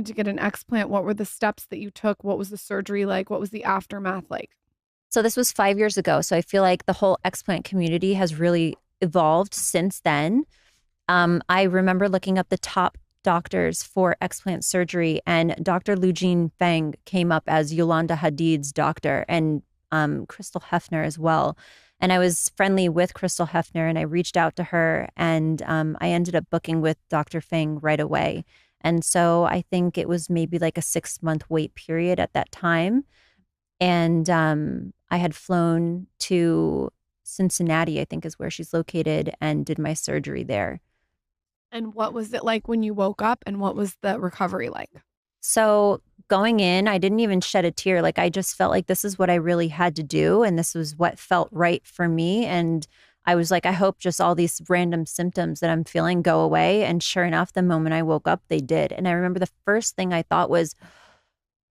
To get an explant, what were the steps that you took? What was the surgery like? What was the aftermath like? So this was 5 years ago. So I feel like the whole explant community has really evolved since then. I remember looking up the top doctors for explant surgery, and Dr. Lujin Feng came up as Yolanda Hadid's doctor, and Crystal Hefner as well. And I was friendly with Crystal Hefner, and I reached out to her, and I ended up booking with Dr. Feng right away. And so I think it was maybe like a 6 month wait period at that time. And I had flown to Cincinnati, I think is where she's located, and did my surgery there. And what was it like when you woke up, and what was the recovery like? So going in, I didn't even shed a tear. Like I just felt like this is what I really had to do. And this was what felt right for me. And I was like, I hope just all these random symptoms that I'm feeling go away. And sure enough, the moment I woke up, they did. And I remember the first thing I thought was,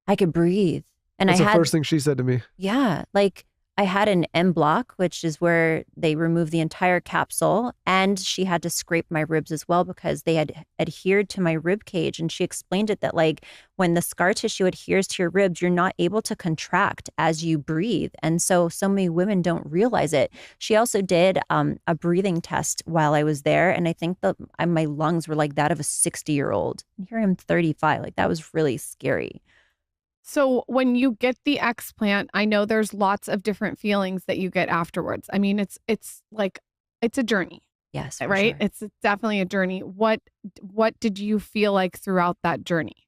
I could breathe. And That's I the had, first thing she said to me. yeah, like I had an M block, which is where they remove the entire capsule. And she had to scrape my ribs as well because they had adhered to my rib cage. And she explained it that, like, when the scar tissue adheres to your ribs, you're not able to contract as you breathe. And so many women don't realize it. She also did a breathing test while I was there. And I think that my lungs were like that of a 60-year-old. And here I'm 35. Like, that was really scary. So when you get the explant, I know there's lots of different feelings that you get afterwards. I mean, it's like it's a journey, Yes, for right? sure. It's definitely a journey. What did you feel like throughout that journey?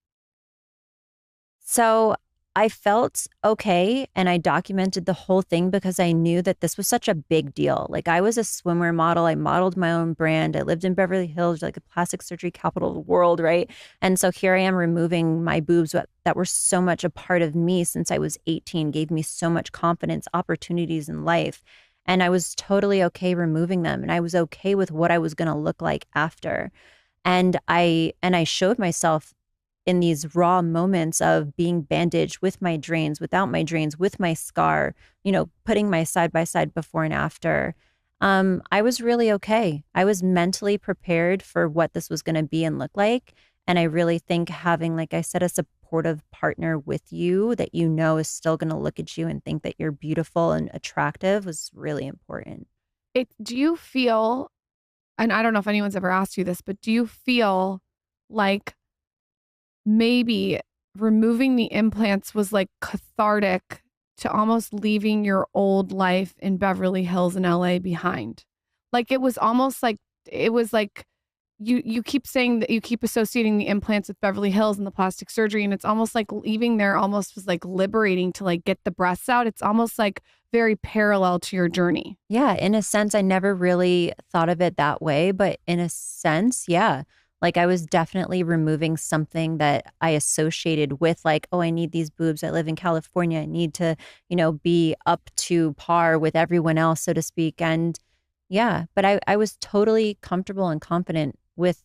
So I felt okay, and I documented the whole thing because I knew that this was such a big deal. Like, I was a swimwear model. I modeled my own brand. I lived in Beverly Hills, like a plastic surgery capital of the world, right? And so here I am removing my boobs that were so much a part of me since I was 18, gave me so much confidence, opportunities in life. And I was totally okay removing them. And I was okay with what I was going to look like after. And I showed myself in these raw moments of being bandaged with my drains, without my drains, with my scar, putting my side by side before and after. I was really okay. I was mentally prepared for what this was going to be and look like. And I really think having, like I said, a supportive partner with you that is still going to look at you and think that you're beautiful and attractive was really important. Do you feel, and I don't know if anyone's ever asked you this, but do you feel like maybe removing the implants was like cathartic to almost leaving your old life in Beverly Hills and LA behind? Like it was almost like you keep saying that you keep associating the implants with Beverly Hills and the plastic surgery, and it's almost like leaving there almost was like liberating to like get the breasts out. It's almost like very parallel to your journey. Yeah, in a sense, I never really thought of it that way, but in a sense, yeah. Like I was definitely removing something that I associated with, like, oh, I need these boobs. I live in California. I need to, be up to par with everyone else, so to speak. And yeah, but I was totally comfortable and confident with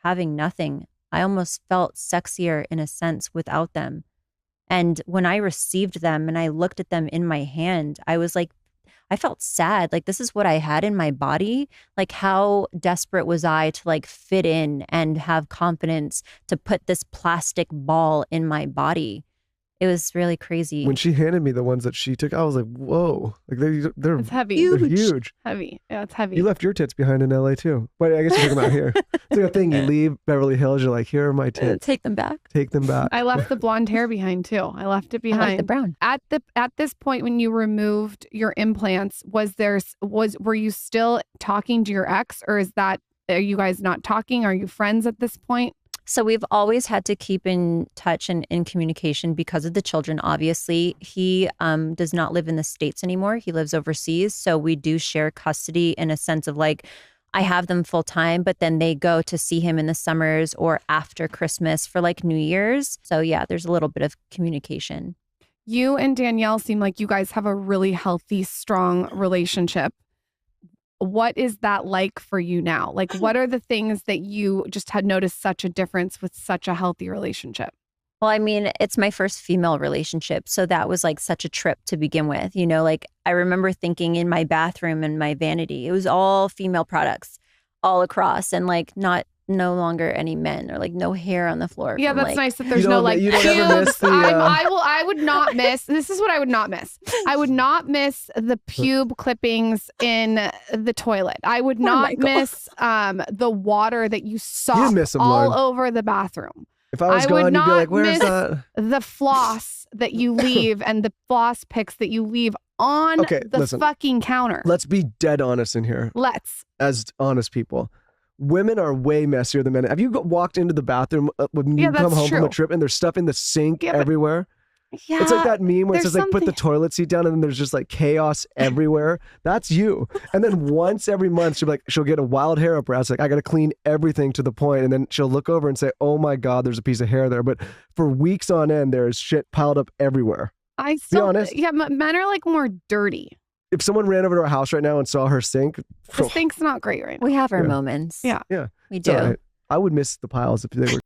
having nothing. I almost felt sexier in a sense without them. And when I received them and I looked at them in my hand, I was like, I felt sad. Like, this is what I had in my body. Like, how desperate was I to like fit in and have confidence to put this plastic ball in my body? It was really crazy. When she handed me the ones that she took, I was like, whoa. Like they're It's heavy. They're Huge. huge. Heavy. Yeah, it's heavy. You left your tits behind in LA too. But I guess you took them out here. It's like a thing. You leave Beverly Hills, you're like, here are my tits. Take them back. Take them back. I left the blonde hair behind too. I left it I behind. like the brown. At this point when you removed your implants, were you still talking to your ex, or are you guys not talking? Are you friends at this point? So we've always had to keep in touch and in communication because of the children. Obviously, he does not live in the States anymore. He lives overseas. So we do share custody in a sense of like, I have them full time, but then they go to see him in the summers or after Christmas for like New Year's. So yeah, there's a little bit of communication. You and Danielle seem like you guys have a really healthy, strong relationship. What is that like for you now? Like, what are the things that you just had noticed such a difference with such a healthy relationship? Well, I mean, it's my first female relationship. So that was like such a trip to begin with. Like I remember thinking in my bathroom and my vanity, it was all female products all across and like not no longer any men or like no hair on the floor. Yeah, from, that's like, nice that there's no like you don't ever miss pubes. the, I would not miss. This is what I would not miss. I would not miss the pube clippings in the toilet. I would not miss the water that you saw miss them, all Lauren. over the bathroom. If I was I gone, would you'd be not like, "Where's miss that?" the floss that you leave and the floss picks that you leave on Okay, the listen. fucking counter. Let's be dead honest in here, Let's. as honest people. Women are way messier than men. Have you walked into the bathroom when you Yeah, come that's home from true. a trip and there's stuff in the sink Yeah, but- everywhere? Yeah. It's like that meme where it there's says like put the something- toilet seat down and then there's just like chaos everywhere. That's you. And then once every month she'll get a wild hair up her ass. Like, I got to clean everything to the point. And then she'll look over and say, "Oh my God, there's a piece of hair there." But for weeks on end, there's shit piled up everywhere. I still, honest. yeah, men are like more dirty. If someone ran over to our house right now and saw her sink, The stink's not great right now. we have our Yeah. moments. Yeah. Yeah. We it's all do. right. I would miss the piles if they were